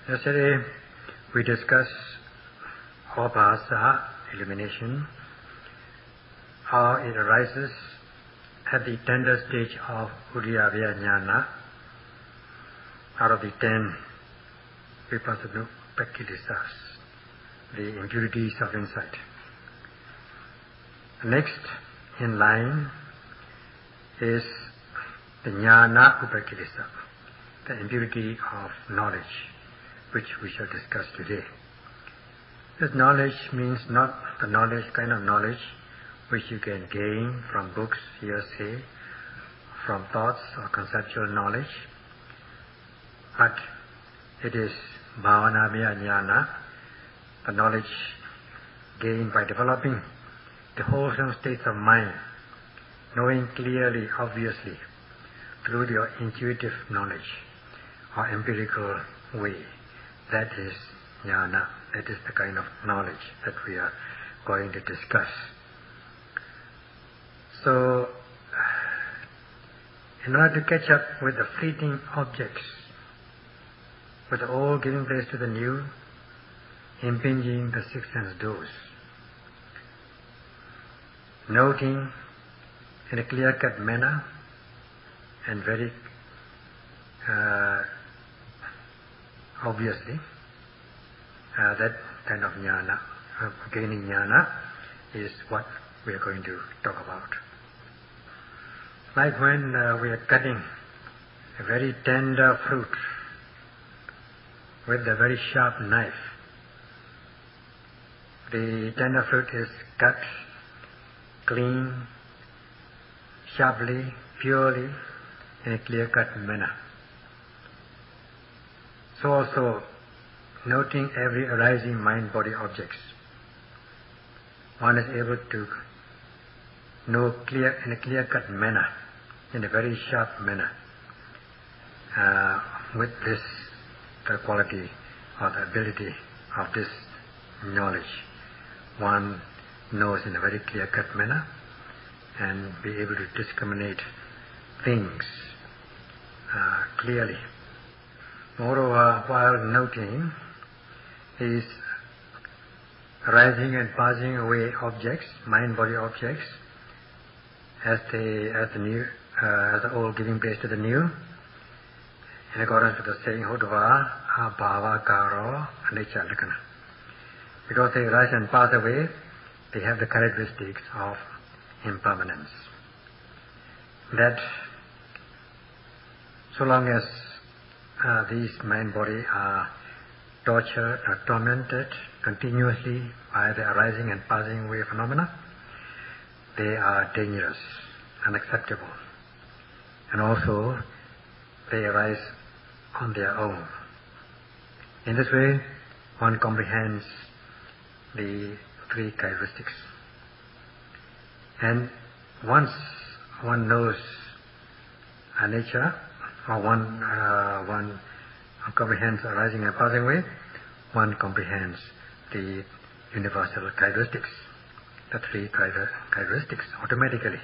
Yesterday we discussed Abhasa, illumination, how it arises at the tender stage of Udiyavya Jnana out of the 10 Vipassana practices, the impurities of insight. Next in line is the Jnana Upakilisa, the impurity of knowledge, which we shall discuss today. This knowledge means not the knowledge, kind of knowledge which you can gain from books, hearsay, from thoughts or conceptual knowledge, but it is Bhavanamaya Jnana, the knowledge gained by developing the wholesome states of mind, knowing clearly, obviously, through your intuitive knowledge or empirical way. That is jnana. That is the kind of knowledge that we are going to discuss. So, in order to catch up with the fleeting objects, with the old giving place to the new, impinging the six sense doors, noting in a clear-cut manner and very obviously that kind of jnana, gaining jnana, is what we are going to talk about. Like when we are cutting a very tender fruit with a very sharp knife. The tender fruit is cut clean, sharply, purely, in a clear-cut manner. So also, noting every arising mind-body objects, one is able to know in a clear-cut manner, in a very sharp manner, with this, the quality or the ability of this knowledge. One knows in a very clear-cut manner and be able to discriminate things clearly. Moreover, while noting these rising and passing away objects, mind-body objects, as the old giving place to the new, in accordance with the saying, Hodva abhava karo anicca lakkhana. Because they rise and pass away, they have the characteristics of impermanence. That so long as these mind-body are tortured or tormented continuously by the arising and passing away phenomena, they are dangerous, unacceptable. And also, they arise on their own. In this way, one comprehends the three characteristics. And once one knows a nature, or one comprehends arising and passing away, one comprehends the universal characteristics, the three characteristics automatically.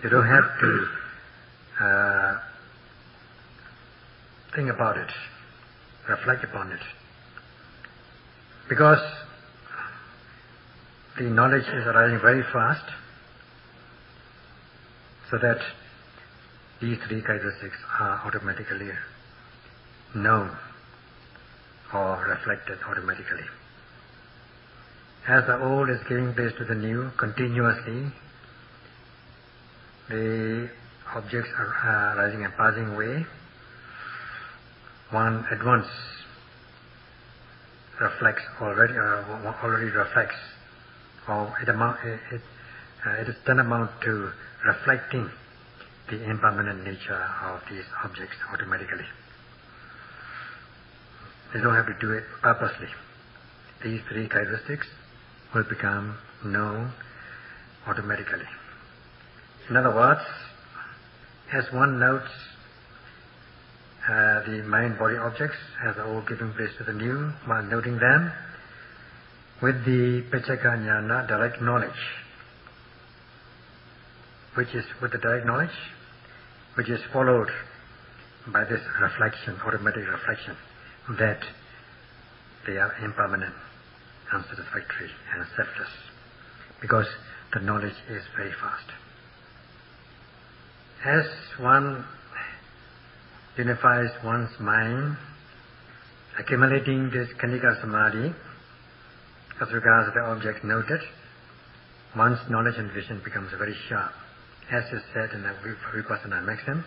You don't have to think about it, reflect upon it. Because the knowledge is arising very fast, so that these three characteristics are automatically known or reflected automatically. As the old is giving place to the new continuously, the objects are rising and passing away. One at once reflects already reflects, or it is tantamount to reflecting the impermanent nature of these objects automatically. They don't have to do it purposely. These three characteristics will become known automatically. In other words, as one notes the mind-body objects as the old giving place to the new, while noting them with the Pacceka Jnana, direct knowledge, which is with the direct knowledge, which is followed by this reflection, automatic reflection, that they are impermanent, unsatisfactory and selfless, because the knowledge is very fast. As one unifies one's mind, accumulating this Khanika Samadhi as regards the object noted, one's knowledge and vision becomes very sharp. As is said in the Vipassana maxim,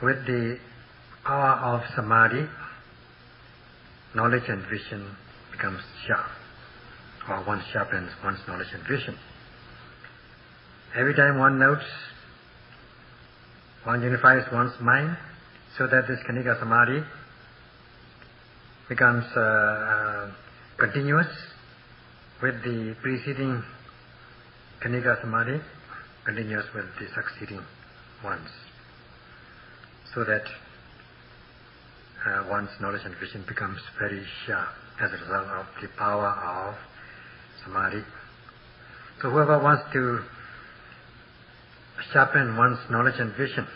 with the power of Samadhi, knowledge and vision becomes sharp, or one sharpens one's knowledge and vision. Every time one notes, one unifies one's mind so that this Khanika Samadhi becomes continuous with the preceding Khanika Samadhi, continuous with the succeeding ones, so that one's knowledge and vision becomes very sharp as a result of the power of Samadhi. So whoever wants to sharpen one's knowledge and vision,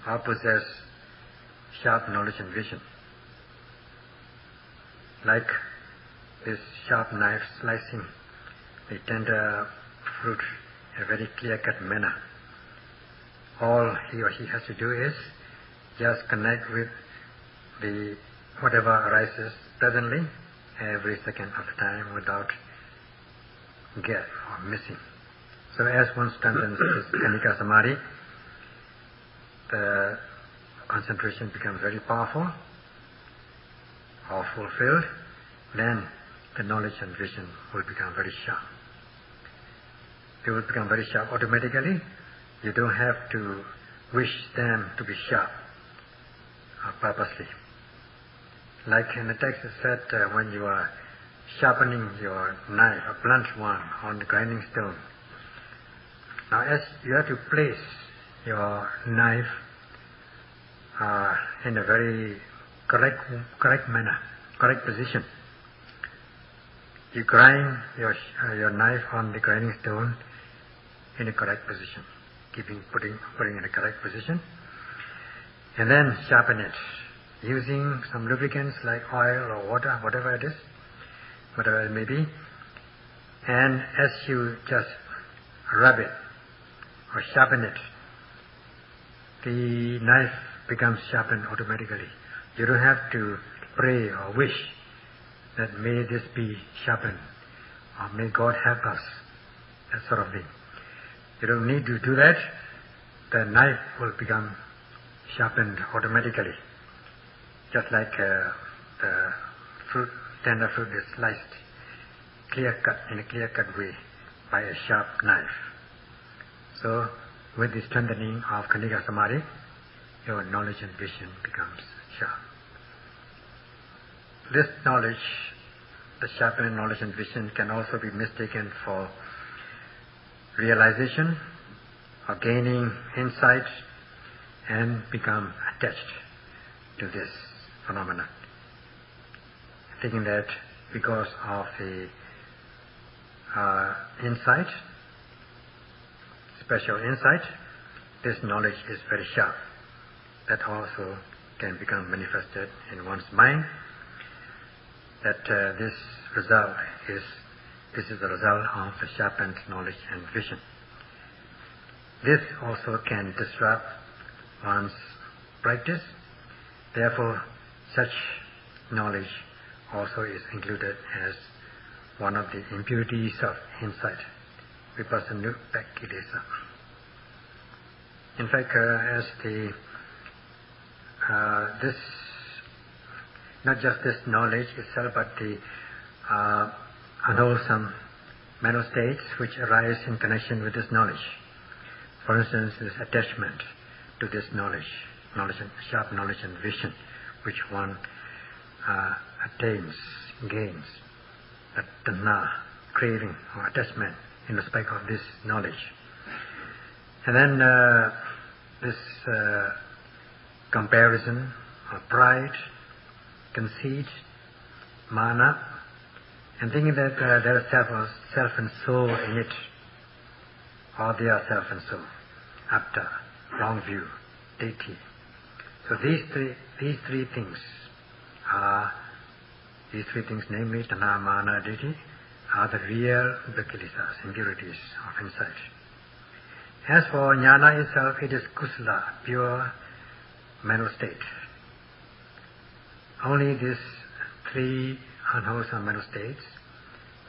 or possess sharp knowledge and vision, like this sharp knife slicing the tender fruit in a very clear-cut manner, all he or she has to do is just connect with the whatever arises presently every second of the time without gap or missing. So as one strengthens this Khanika Samadhi, the concentration becomes very powerful or fulfilled, then the knowledge and vision will become very sharp. They will become very sharp automatically. You don't have to wish them to be sharp purposely. Like in the text it said, when you are sharpening your knife, a blunt one, on the grinding stone. Now as you have to place your knife in a very correct manner, correct position. You grind your knife on the grinding stone in a correct position, putting in a correct position, and then sharpen it using some lubricants like oil or water, whatever it is, whatever it may be. And as you just rub it or sharpen it, the knife becomes sharpened automatically. You don't have to pray or wish that may this be sharpened, or may God help us, that sort of thing. You don't need to do that. The knife will become sharpened automatically, just like the tender fruit is sliced in a clear-cut way by a sharp knife. So with the strengthening of Khanika Samadhi, your knowledge and vision becomes sharp. This knowledge, the sharpened knowledge and vision, can also be mistaken for realization or gaining insight and become attached to this phenomenon, thinking that because of the insight, special insight, this knowledge is very sharp. That also can become manifested in one's mind, that this is the result of the sharpened knowledge and vision. This also can disrupt one's practice. Therefore, such knowledge also is included as one of the impurities of insight, Vipassana. In fact, as this, not just this knowledge itself, but the unwholesome mental states which arise in connection with this knowledge. For instance, this attachment to this knowledge and sharp knowledge and vision, which one attains, gains, that tanha, craving or attachment in respect of this knowledge. And then this comparison or pride, conceit, mana, and thinking that there is self and soul in it, or they are self and soul, apta, wrong view, deity. So these three things these three things, namely Tanha, Mana, Ditthi, are the real Upakilesas, impurities of insight. As for Jnana itself, it is Kusala, pure mental state. Only these three unwholesome mental states,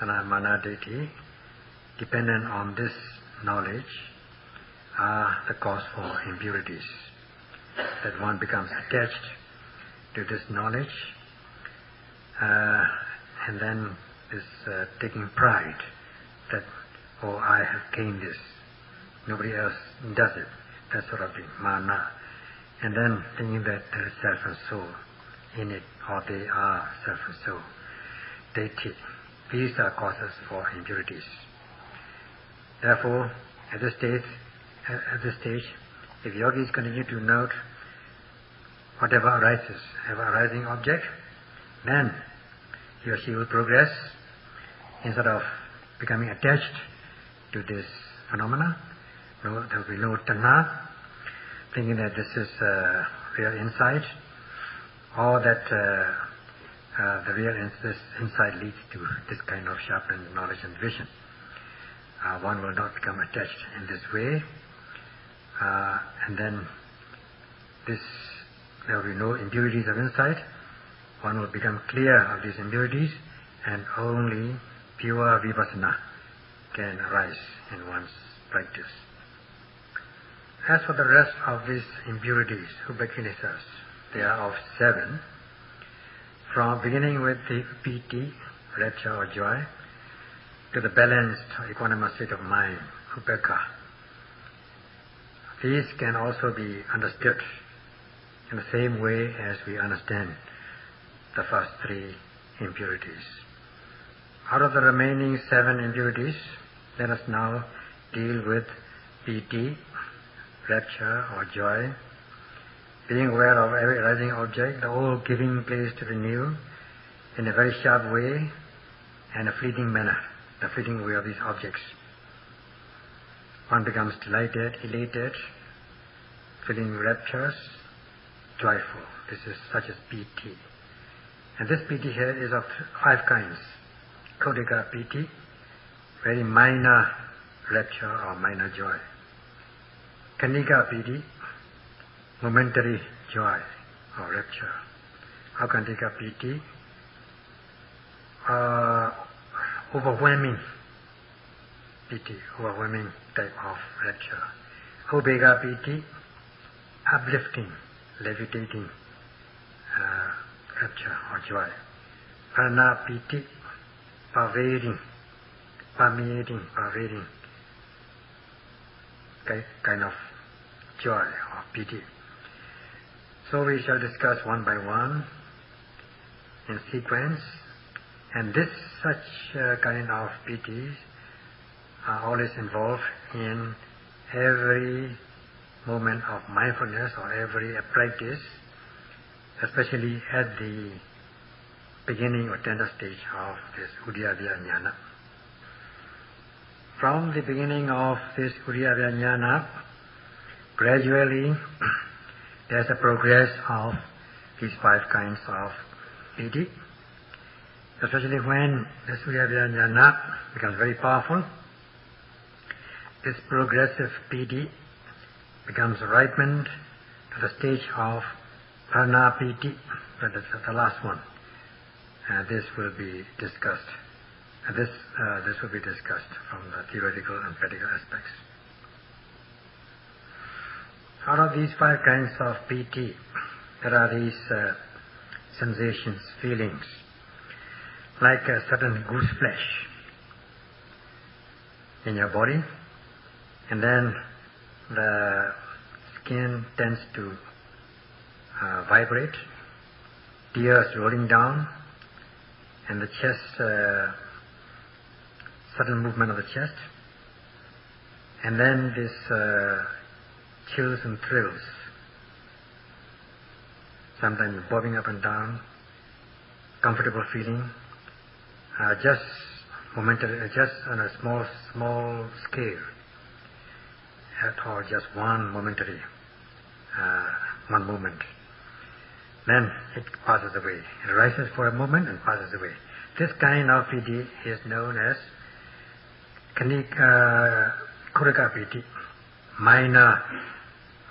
Tanha, Mana, Ditthi, dependent on this knowledge, are the cause for impurities. That one becomes attached to this knowledge, and then is taking pride that, oh, I have gained this, nobody else does it, that sort of thing, mana. And then thinking that there is self and soul in it, or they are self and soul. Ditthi. These are causes for impurities. Therefore, at this stage, if yogis continue to note whatever arises, ever arising object, then he or she will progress instead of becoming attached to this phenomena. There will be no tanha, thinking that this is real insight, or that the real insight leads to this kind of sharpened knowledge and vision. One will not become attached in this way, and then there will be no impurities of insight. One will become clear of these impurities, and only pure Vipassana can arise in one's practice. As for the rest of these impurities, Upakilesas, they are of 7, from beginning with the piti, rapture or joy, to the balanced or equanimous state of mind, upekha. These can also be understood in the same way as we understand the first 3 impurities. Out of the remaining 7 impurities, let us now deal with piti, rapture or joy, being aware of every arising object, the all giving place to the new in a very sharp way and a fleeting manner, the fleeting way of these objects. One becomes delighted, elated, feeling rapturous, joyful. This is such as piti. And this piti here is of 5 kinds. Kodika piti, very minor rapture or minor joy. Kanika piti, momentary joy or rapture. Akantika piti, overwhelming piti, overwhelming type of rapture. Ubeka piti, uplifting, levitating rapture or joy. Prana piti, pervading, permeating, pervading kind of joy or piti. So we shall discuss one by one in sequence, and such kind of pitis are always involved in every moment of mindfulness or every practice, especially at the beginning or tender stage of this Uddiyavya Jnana. From the beginning of this Uddiyavya Jnana, gradually there's a progress of these 5 kinds of piti, especially when this Uddiyavya Jnana becomes very powerful. This progressive piti becomes ripened to the stage of prana piti, but that's the last one. This will be discussed. This will be discussed from the theoretical and practical aspects. Out of these 5 kinds of piti, there are these sensations, feelings, like a certain goose flesh in your body, and then the skin tends to vibrate, tears rolling down, and the chest, sudden movement of the chest, and then this chills and thrills, sometimes bobbing up and down, comfortable feeling, just momentary, just on a small scale, or just one momentary, one moment. then it passes away. It rises for a moment and passes away. This kind of piti is known as Kurika piti, minor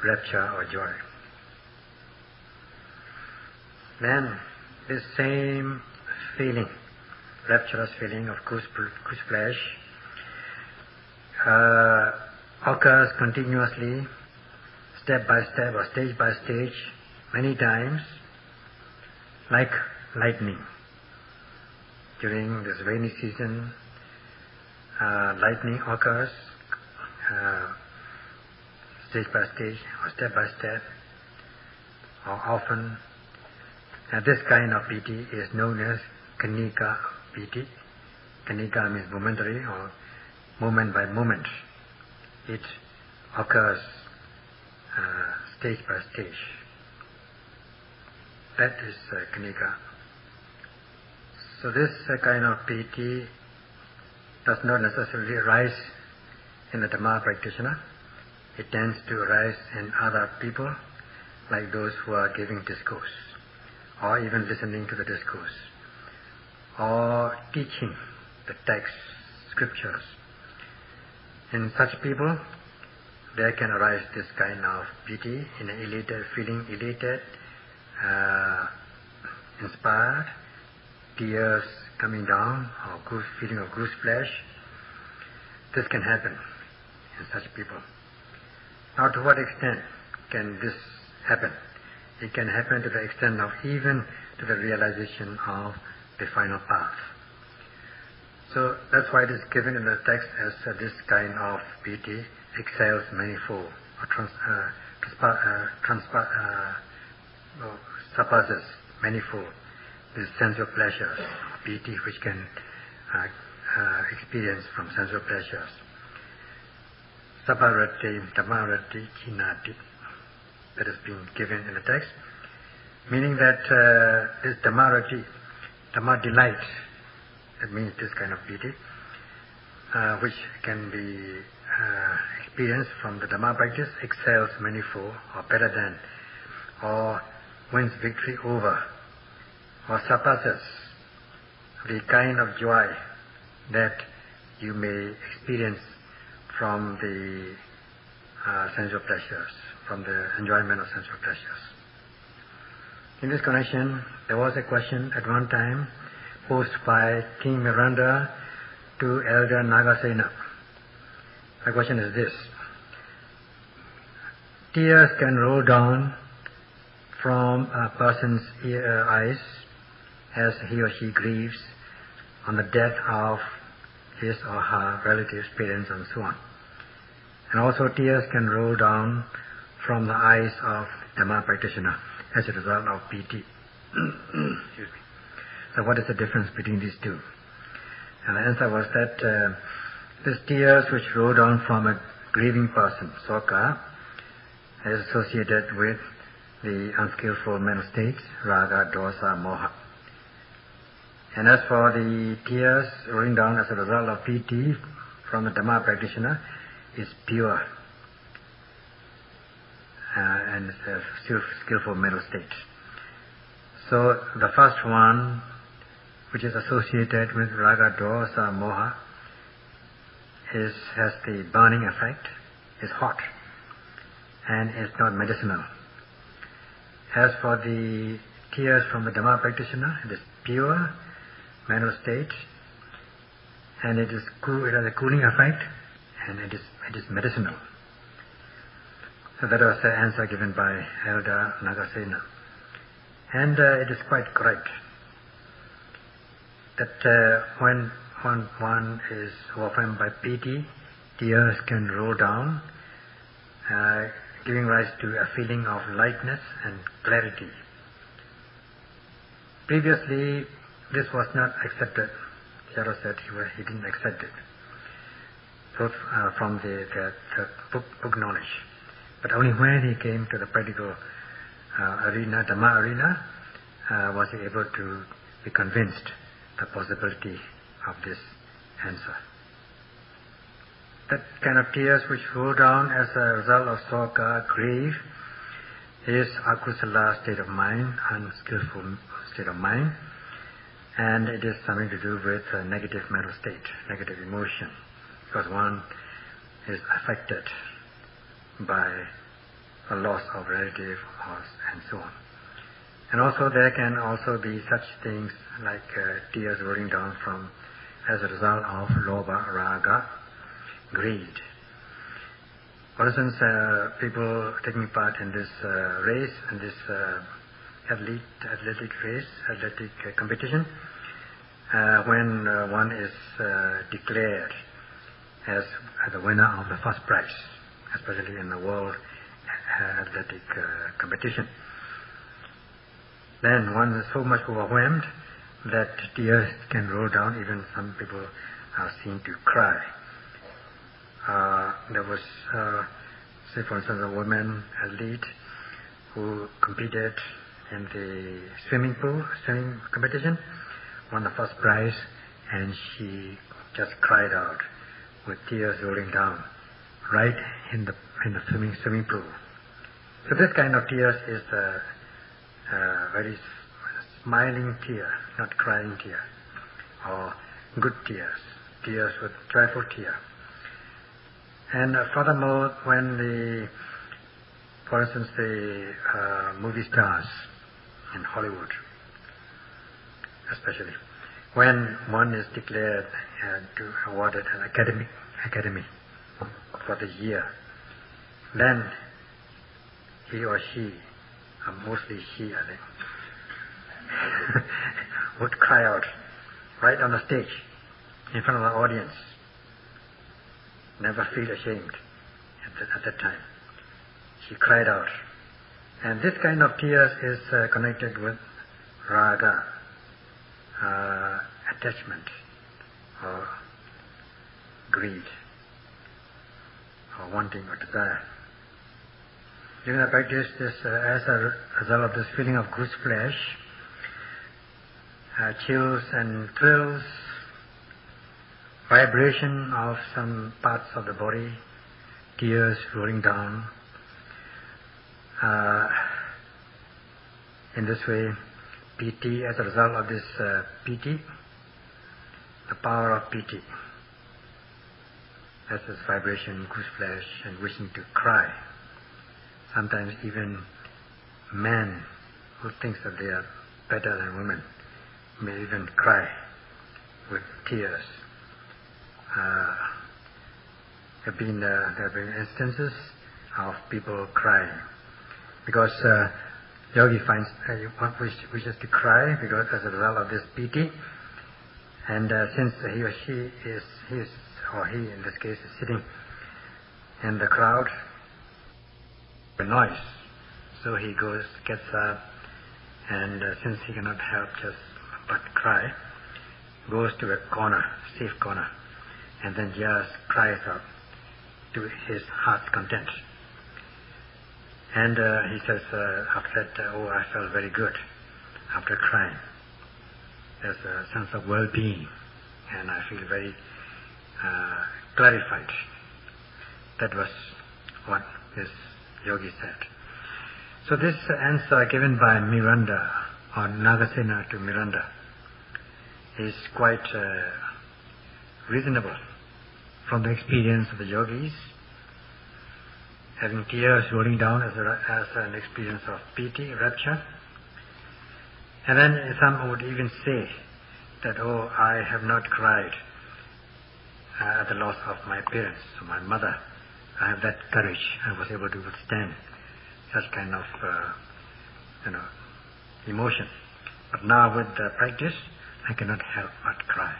rapture or joy. Then this same feeling, rapturous feeling of goose flesh, occurs continuously, step by step or stage by stage, many times, like lightning. During this rainy season, lightning occurs stage by stage or step by step or often. And this kind of piti is known as Kanika piti. Kanika means momentary or moment by moment. It occurs stage by stage. That is Kanika. So this kind of piti does not necessarily arise in the Dhamma practitioner. It tends to arise in other people, like those who are giving discourse, or even listening to the discourse, or teaching the text, scriptures. In such people, there can arise this kind of piti, in an elated, feeling elated, inspired, tears coming down, or feeling of goose flesh. This can happen in such people. Now, to what extent can this happen? It can happen to the extent of even to the realization of the final path. So that's why it is given in the text as this kind of piti excels manifold, or surpasses manifold the sensual pleasures, piti which can experience from sensual pleasures. Sabarati, Dhammarati, Chinati, that has been given in the text, meaning that this Dhammarati, Dhamma delight, that means this kind of piti, which can be experienced from the Dhamma practice, excels manifold, or better than, or wins victory over, or surpasses the kind of joy that you may experience from the sensual pleasures, from the enjoyment of sensual pleasures. In this connection, there was a question at one time posed by King Miranda to Elder Nagasena. The question is this: tears can roll down from a person's eyes as he or she grieves on the death of his or her relatives, parents, and so on. And also tears can roll down from the eyes of Dhamma practitioner as a result of piti. Excuse me. So what is the difference between these two? And the answer was that these tears which roll down from a grieving person, soka, is associated with the unskillful mental states, raga, dosa, moha. And as for the tears rolling down as a result of piti from the Dhamma practitioner, is pure and it's a skillful mental state. So the first one, which is associated with raga, dosa, moha, has the burning effect, is hot, and is not medicinal. As for the tears from the Dhamma practitioner, it is pure mental state, and it has a cooling effect, and it is medicinal. So that was the answer given by Elder Nagasena. And it is quite correct that when one is overwhelmed by piti, tears can roll down, giving rise to a feeling of lightness and clarity. Previously, this was not accepted. Sayadaw said he didn't accept it from the book knowledge. But only when he came to the practical arena, Dhamma arena, was he able to be convinced the possibility of this answer. That kind of tears which roll down as a result of soka, grief, is akusala state of mind, unskillful state of mind, and it is something to do with a negative mental state, negative emotion, because one is affected by a loss of relative and so on. And also there can also be such things like tears rolling down from as a result of lobha, raga, greed. For instance, people taking part in this race, in this athletic race, athletic competition, when one is declared as the winner of the first prize, especially in the world athletic competition, then one is so much overwhelmed that tears can roll down. Even some people are seen to cry. There was, say for instance, a woman athlete who competed in the swimming competition, won the first prize, and she just cried out with tears rolling down right in the swimming pool. So this kind of tears is a very smiling tear, not crying tear, or good tears with joyful tear. And furthermore, when for instance, the movie stars in Hollywood, especially, when one is declared to awarded an academy for the year, then he or she, mostly she, I think, would cry out right on the stage in front of the audience. Never feel ashamed at that time. She cried out. And this kind of tears is connected with raga, attachment, or greed, or wanting or desire. During the practice, this, as a result of this feeling of goose flesh, chills and thrills, vibration of some parts of the body, tears rolling down. In this way, piti, as a result of this piti, the power of piti, that's this vibration, goose flesh, and wishing to cry. Sometimes even men who thinks that they are better than women may even cry with tears. There have been instances of people crying because yogi finds wishes to cry because as a result of this piti, and since he or she he in this case is sitting in the crowd, the noise, so he gets up, and since he cannot help just but cry, goes to a corner, safe corner, and then just cries out to his heart's content. And he says after that, I felt very good after crying. There's a sense of well-being, and I feel very clarified. That was what this yogi said. So this answer given by Miranda, or Nagasena to Miranda, is quite reasonable from the experience of the yogis, having tears rolling down as an experience of piti, rapture. And then some would even say that, I have not cried at the loss of my parents, or my mother. I have that courage. I was able to withstand such kind of, emotion. But now with the practice, I cannot help but cry.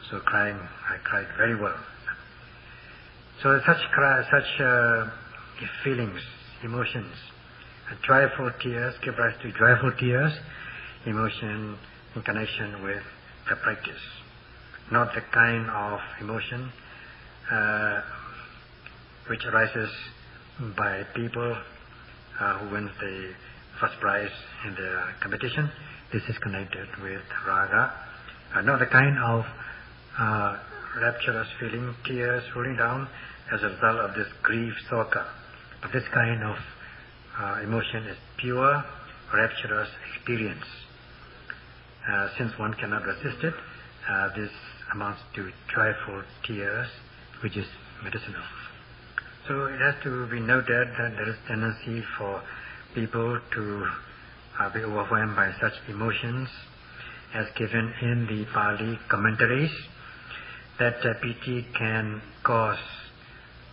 So I cried very well. So such feelings, emotions, joyful tears give rise to joyful tears, emotion in connection with the practice. Not the kind of emotion which arises by people who win the first prize in the competition. This is connected with raga. Not the kind of rapturous feeling, tears rolling down as a result of this grief, soka. But this kind of emotion is pure, rapturous experience. Since one cannot resist it, this amounts to joyful tears, which is medicinal. So it has to be noted that there is tendency for people to be overwhelmed by such emotions, as given in the Pali commentaries, that piti can cause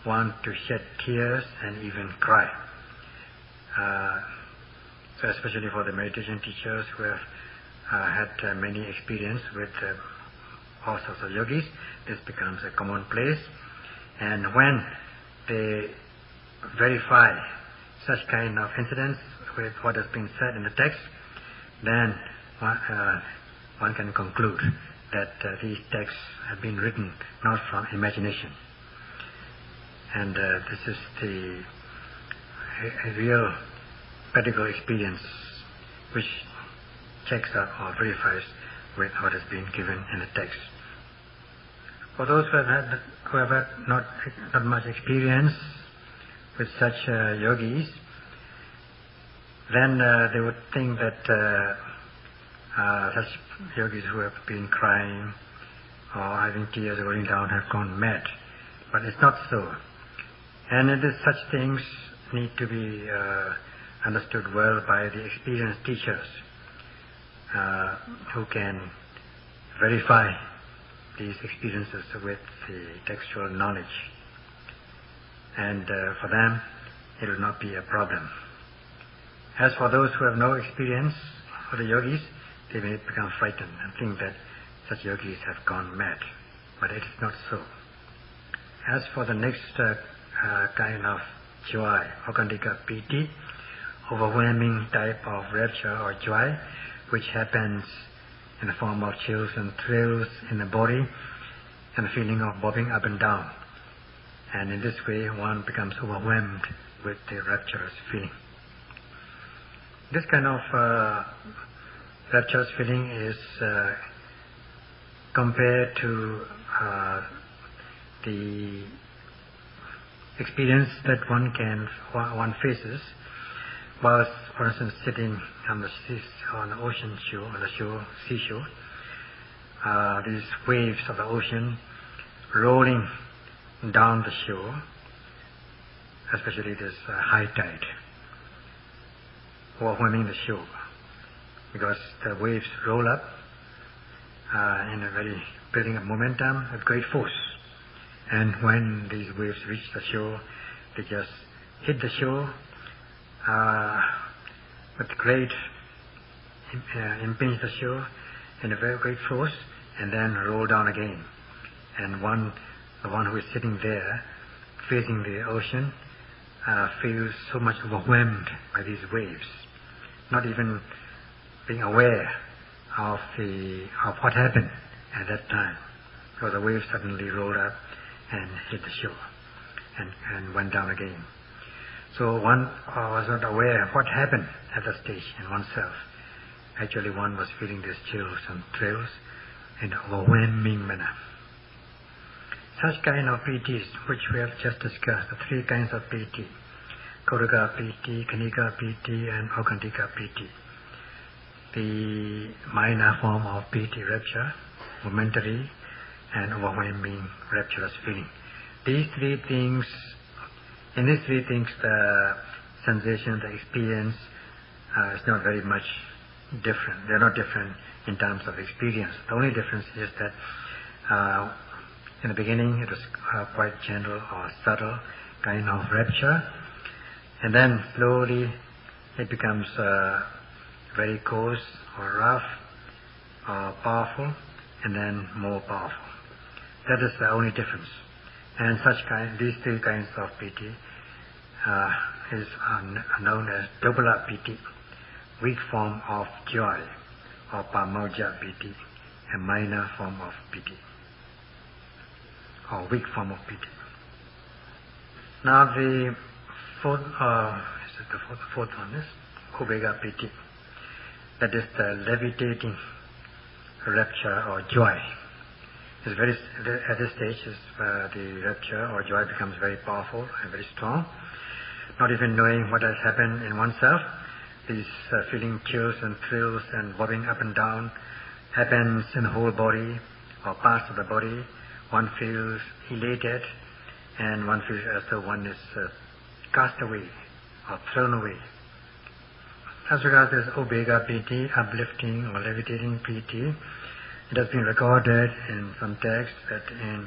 one to shed tears and even cry. So especially for the meditation teachers who have had many experience with all sorts of yogis, this becomes a commonplace. And when they verify such kind of incidents with what has been said in the text, then one can conclude that these texts have been written not from imagination. And this is the real practical experience which checks up or verifies with what has been given in the text. For those who have had not much experience with such yogis, then they would think that such yogis who have been crying or having tears rolling down have gone mad. But it's not so. And such things need to be understood well by the experienced teachers who can verify these experiences with the textual knowledge. And for them, it will not be a problem. As for those who have no experience, for the yogis, they may become frightened and think that such yogis have gone mad. But it is not so. As for the next kind of joy, Okandika piti, overwhelming type of rapture or joy, which happens in the form of chills and thrills in the body and the feeling of bobbing up and down. And in this way, one becomes overwhelmed with the rapturous feeling. This kind of rapturous feeling is compared to the experience that one faces whilst, for instance, sitting on the ocean shore, on the seashore. These waves of the ocean rolling down the shore, especially this high tide, overwhelming the shore, because the waves roll up building up momentum with great force. And when these waves reach the shore, they just hit the shore with great impinge the shore in a very great force, and then roll down again. And the one who is sitting there, facing the ocean, feels so much overwhelmed by these waves, not even being aware of what happened at that time, because the waves suddenly rolled up and hit the shore and went down again. So one was not aware of what happened at that stage in oneself. Actually, one was feeling these chills and thrills in an overwhelming manner. Such kind of pitis, which we have just discussed, the three kinds of piti, Kodaka piti, Kanika piti, and Okandika piti. The minor form of piti, rapture, momentary and overwhelming rapturous feeling. In these three things, the sensation, the experience is not very much different. They are not different in terms of experience. The only difference is that in the beginning it was quite gentle or subtle kind of rapture, and then slowly it becomes very coarse or rough or powerful, and then more powerful. That is the only difference. And these three kinds of piti is known as Dobala piti, weak form of joy, or Pamauja piti, a minor form of piti, or weak form of piti. Now the fourth one is Kubega piti, that is the levitating rapture or joy. At this stage, the rapture or joy becomes very powerful and very strong. not even knowing what has happened in oneself. These feeling chills and thrills and bobbing up and down happens in the whole body or parts of the body. One feels elated and one feels as though one is cast away or thrown away. As regards this Ubeka piti, uplifting or levitating piti, it has been recorded in some texts that in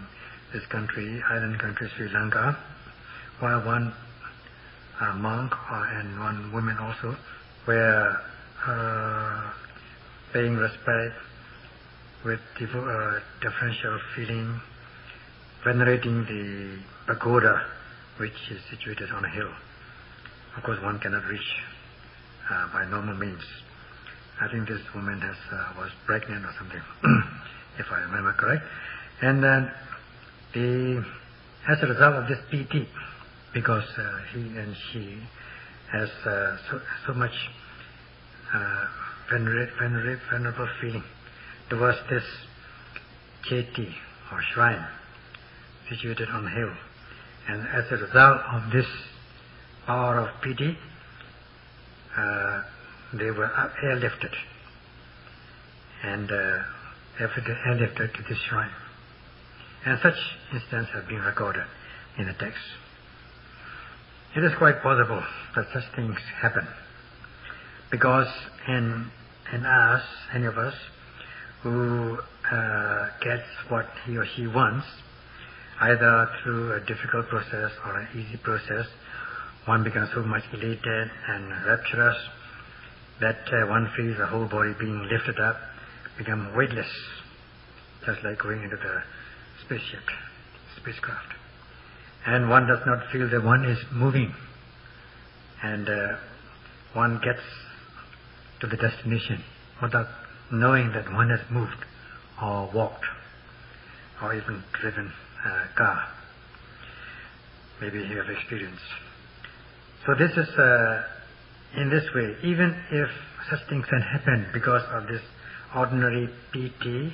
this country, island country Sri Lanka, while one monk and one woman also were paying respect with deferential feeling, venerating the pagoda which is situated on a hill. Of course, one cannot reach by normal means. I think this woman was pregnant or something, if I remember correct. And then as a result of this PT, because he and she has so much venerable feeling towards this cheti or shrine situated on the hill, and as a result of this power of piti, they were airlifted and airlifted to this shrine. And such instances have been recorded in the text. It is quite possible that such things happen, because in us, any of us who gets what he or she wants, either through a difficult process or an easy process, one becomes so much elated and rapturous that one feels the whole body being lifted up, become weightless, just like going into the spacecraft. And one does not feel that one is moving, and one gets to the destination without knowing that one has moved or walked or even driven a car. Maybe you have experienced. So this is in this way, even if such things can happen because of this ordinary PT,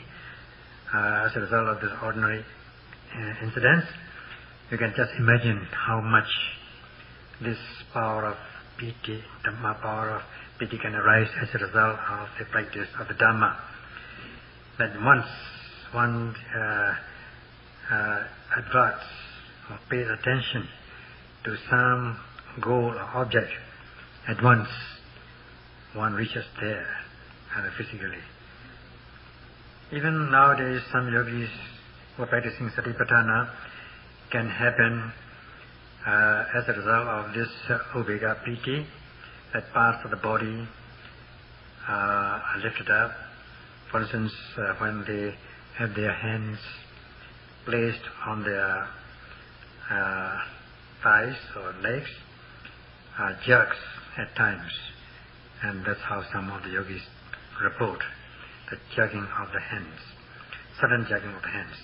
as a result of this ordinary incidents, you can just imagine how much this power of PT, Dhamma power of PT can arise as a result of the practice of the Dhamma. That once one adverts or pays attention to some goal or object, at once one reaches there physically. Even nowadays, some yogis who are practicing Satipatthana can happen as a result of this Ubeka Piti, that parts of the body are lifted up. For instance, when they have their hands placed on their thighs or legs, jerks at times, and that's how some of the yogis report the jerking of the hands, sudden jerking of the hands.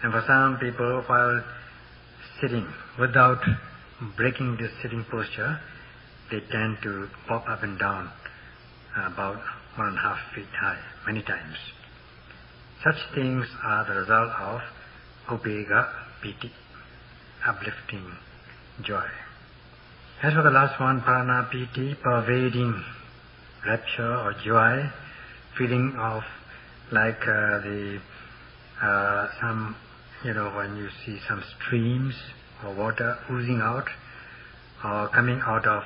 And for some people, while sitting, without breaking this sitting posture, they tend to pop up and down about 1.5 feet high, many times. Such things are the result of Ubeka Piti, uplifting joy. As for the last one, Prana Piti, pervading rapture or joy, feeling of like some, when you see some streams or water oozing out or coming out of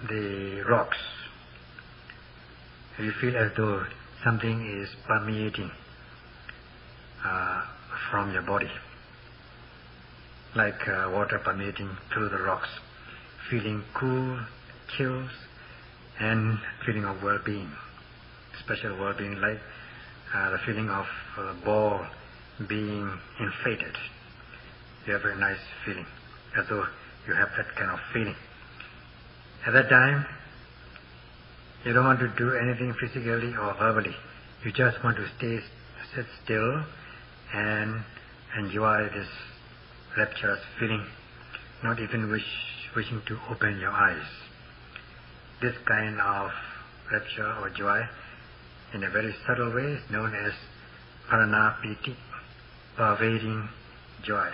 the rocks, you feel as though something is permeating from your body, like water permeating through the rocks, feeling cool, chills, and feeling of well-being, special well-being, like the feeling of a ball being inflated. You have a very nice feeling, as though you have that kind of feeling. At that time, you don't want to do anything physically or verbally. You just want to sit still and enjoy this rapturous feeling, not even wishing to open your eyes. This kind of rapture or joy, in a very subtle way, is known as Prana Piti, pervading joy.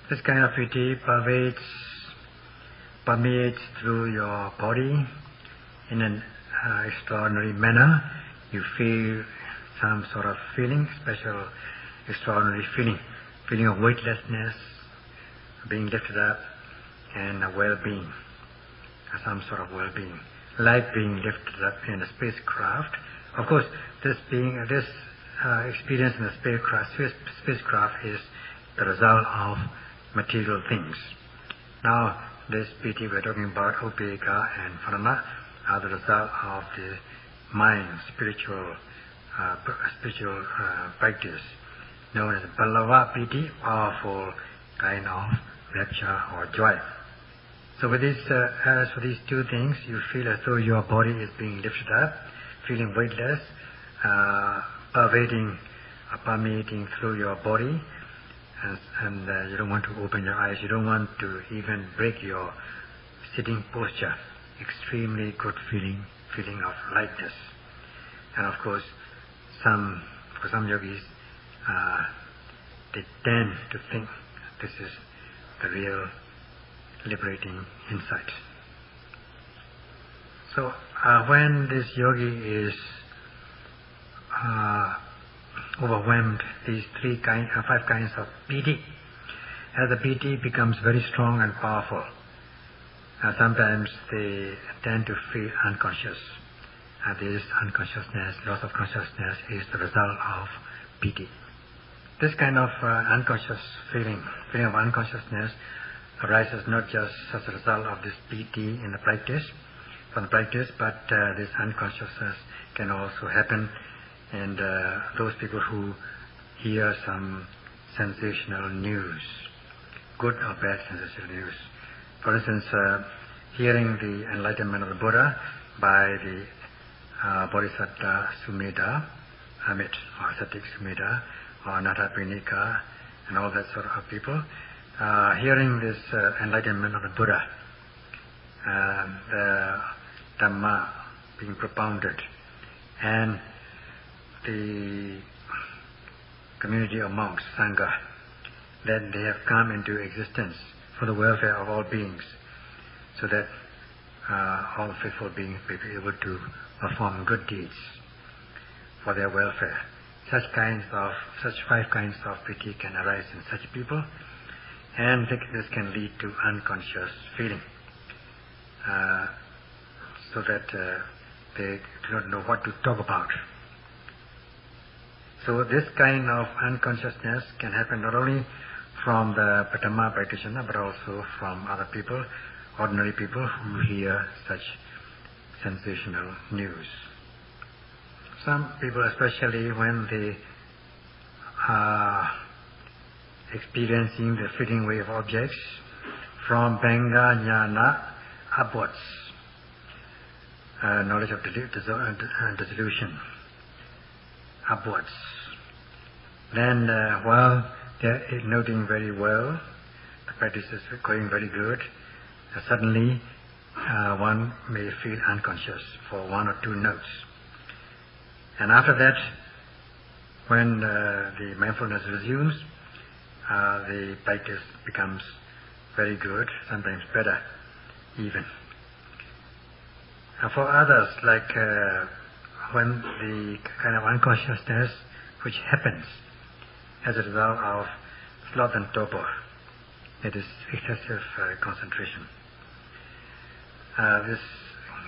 This kind of piti pervades permeates through your body in an extraordinary manner. You feel some sort of feeling, special, extraordinary feeling of weightlessness, being lifted up, and a well-being, some sort of well-being, like being lifted up in a spacecraft. Of course, this experience in the spacecraft is the result of material things. Now, this piti we're talking about, upeka and pharana, are the result of the mind, spiritual practice, known as balava piti, powerful kind of rapture or joy. So with this, as for these two things, you feel as though your body is being lifted up, feeling weightless, permeating through your body, and you don't want to open your eyes, you don't want to even break your sitting posture. Extremely good feeling of lightness. And of course, for some yogis, they tend to think this is the real liberating insight. So when this yogi is overwhelmed, these five kinds of piti, as the piti becomes very strong and powerful, sometimes they tend to feel unconscious. This unconsciousness, loss of consciousness, is the result of piti. This kind of unconscious feeling of unconsciousness arises not just as a result of this piti in the practice, but this unconsciousness can also happen in those people who hear some sensational news, good or bad sensational news. For instance, hearing the enlightenment of the Buddha by the Bodhisattva Sumedha, Amit, or Satik Sumedha, or Natapinika, and all that sort of people, hearing this enlightenment of the Buddha, the Dhamma being propounded, and the community of monks, Sangha, that they have come into existence for the welfare of all beings, so that all faithful beings may be able to perform good deeds for their welfare. Such five kinds of piti can arise in such people, and this can lead to unconscious feeling, so that they do not know what to talk about. So this kind of unconsciousness can happen not only from the Patama practitioner, but also from other people, ordinary people who hear such sensational news. Some people, especially when they are experiencing the fleeting way of objects, from Bhanga Jnana upwards, knowledge of dissolution, upwards. Then while they are noting very well, the practice is going very good, suddenly one may feel unconscious for one or two notes. And after that, when the mindfulness resumes, the practice becomes very good, sometimes better even. For others, like when the kind of unconsciousness which happens as a result of sloth and torpor, it is excessive concentration. This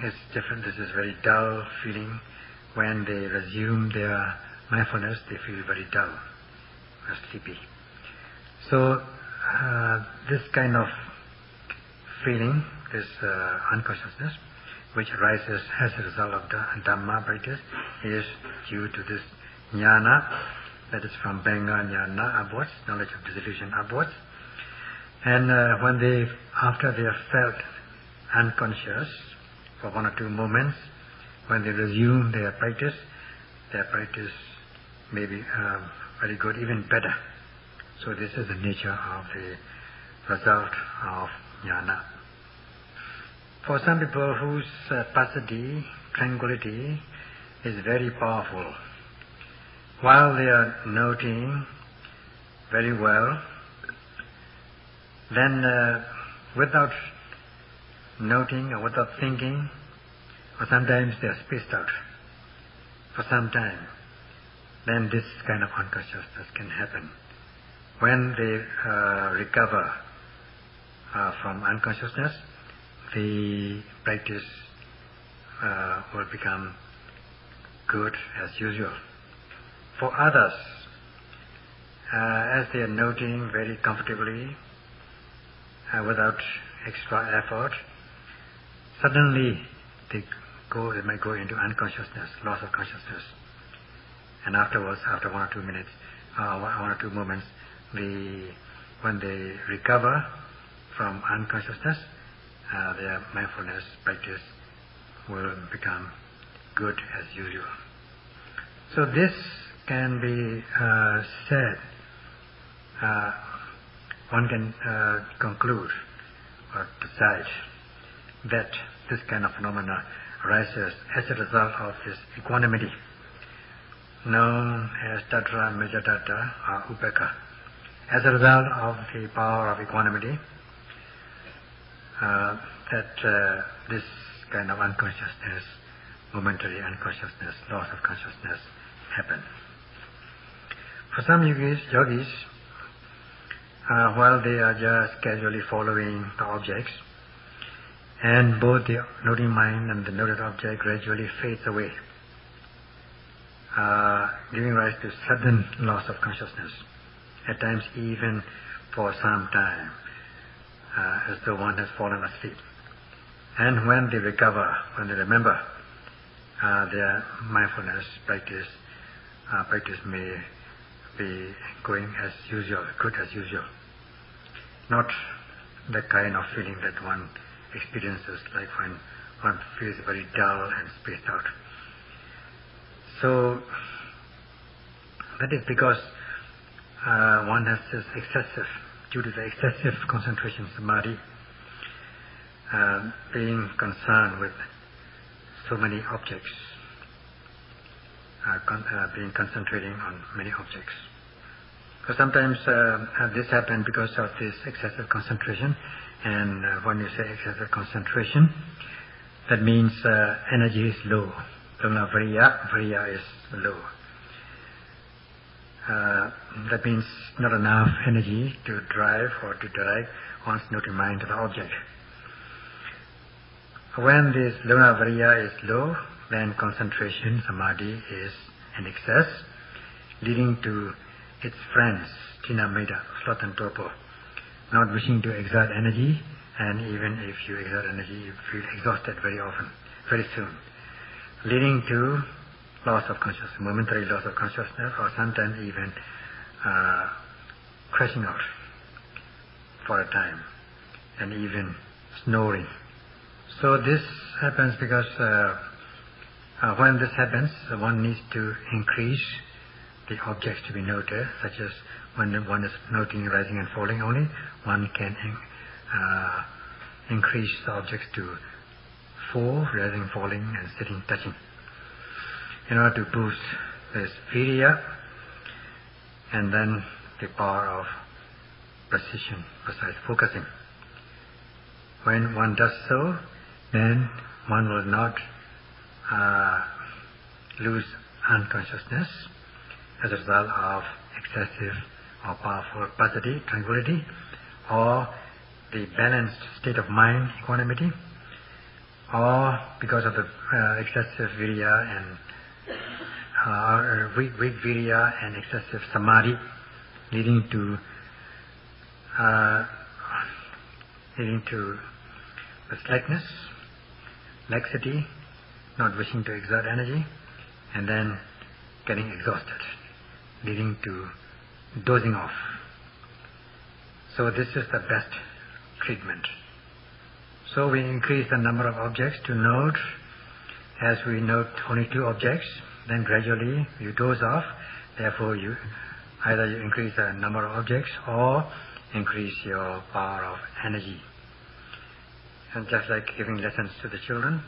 is different. This is very dull feeling. When they resume their mindfulness, they feel very dull or sleepy. So this kind of feeling, this unconsciousness, which arises as a result of Dhamma practice, is due to this jnana, that is from Bhanga jnana upwards, knowledge of dissolution upwards. And after they have felt unconscious for one or two moments, when they resume their practice may be very good, even better. So this is the nature of the result of jnana. For some people whose passaddhi, tranquility, is very powerful, while they are noting very well, then without noting or without thinking, or sometimes they are spaced out for some time, then this kind of unconsciousness can happen. When they recover from unconsciousness, the practice will become good as usual. For others, as they are noting very comfortably, without extra effort, suddenly they might go into unconsciousness, loss of consciousness. And afterwards, after 1 or 2 minutes, 1 or 2 moments, when they recover from unconsciousness, their mindfulness practice will become good as usual. So this can be said, one can conclude or decide that this kind of phenomena arises as a result of this equanimity, known as Tatra Majatata or Upeka. As a result of the power of equanimity, that this kind of unconsciousness, momentary unconsciousness, loss of consciousness happen. For some yogis, while they are just casually following the objects, and both the noting mind and the noted object gradually fades away, giving rise to sudden loss of consciousness, at times even for some time, as though one has fallen asleep. And when they recover, when they remember, their mindfulness practice may be going as usual, good as usual. Not the kind of feeling that one experiences like when one feels very dull and spaced out. So that is because one has this excessive, due to the excessive concentration samadhi, being concerned with so many objects, being concentrating on many objects. So sometimes this happens because of this excessive concentration, and when you say excessive concentration, that means energy is low. Variya is low. That means not enough energy to drive or to direct one's noting mind to the object. When this Luna Variya is low, then concentration, samadhi, is in excess, leading to its friends, Tina Meda, sloth and torpor, not wishing to exert energy, and even if you exert energy, you feel exhausted very often, very soon, leading to loss of consciousness, momentary loss of consciousness, or sometimes even crashing out for a time, and even snoring. So this happens because when this happens, one needs to increase the objects to be noted, such as when one is noting rising and falling only, one can increase the objects to 4, rising, falling, and sitting, touching, in order to boost this virya and then the power of precision, precise focusing. When one does so, then one will not lose unconsciousness as a result of excessive or powerful passaddhi, tranquility, or the balanced state of mind, equanimity, or because of the excessive virya and weak virya and excessive samadhi, leading to the slackness, laxity, not wishing to exert energy, and then getting exhausted, leading to dozing off. So this is the best treatment. So we increase the number of objects to note. As we note only 2 objects, then gradually you doze off. Therefore, either you increase the number of objects or increase your power of energy. And just like giving lessons to the children,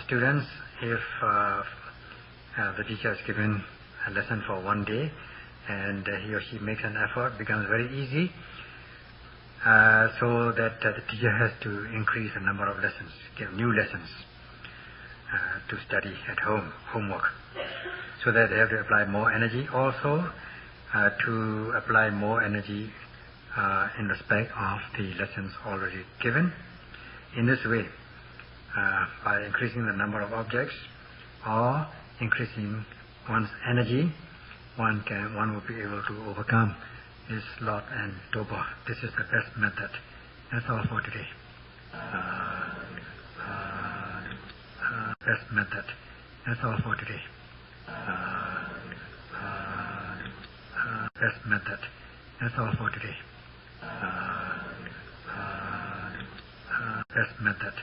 students, if the teacher has given a lesson for 1 day and he or she makes an effort, becomes very easy, so that the teacher has to increase the number of lessons, give new lessons to study at home, homework, so that they have to apply more energy. Also, to apply more energy in respect of the lessons already given. In this way, by increasing the number of objects or increasing one's energy, one will be able to overcome this lot and torpor. This is the best method. That's all for today. Best method. That's all for today. Best method. That's all for today. Best method.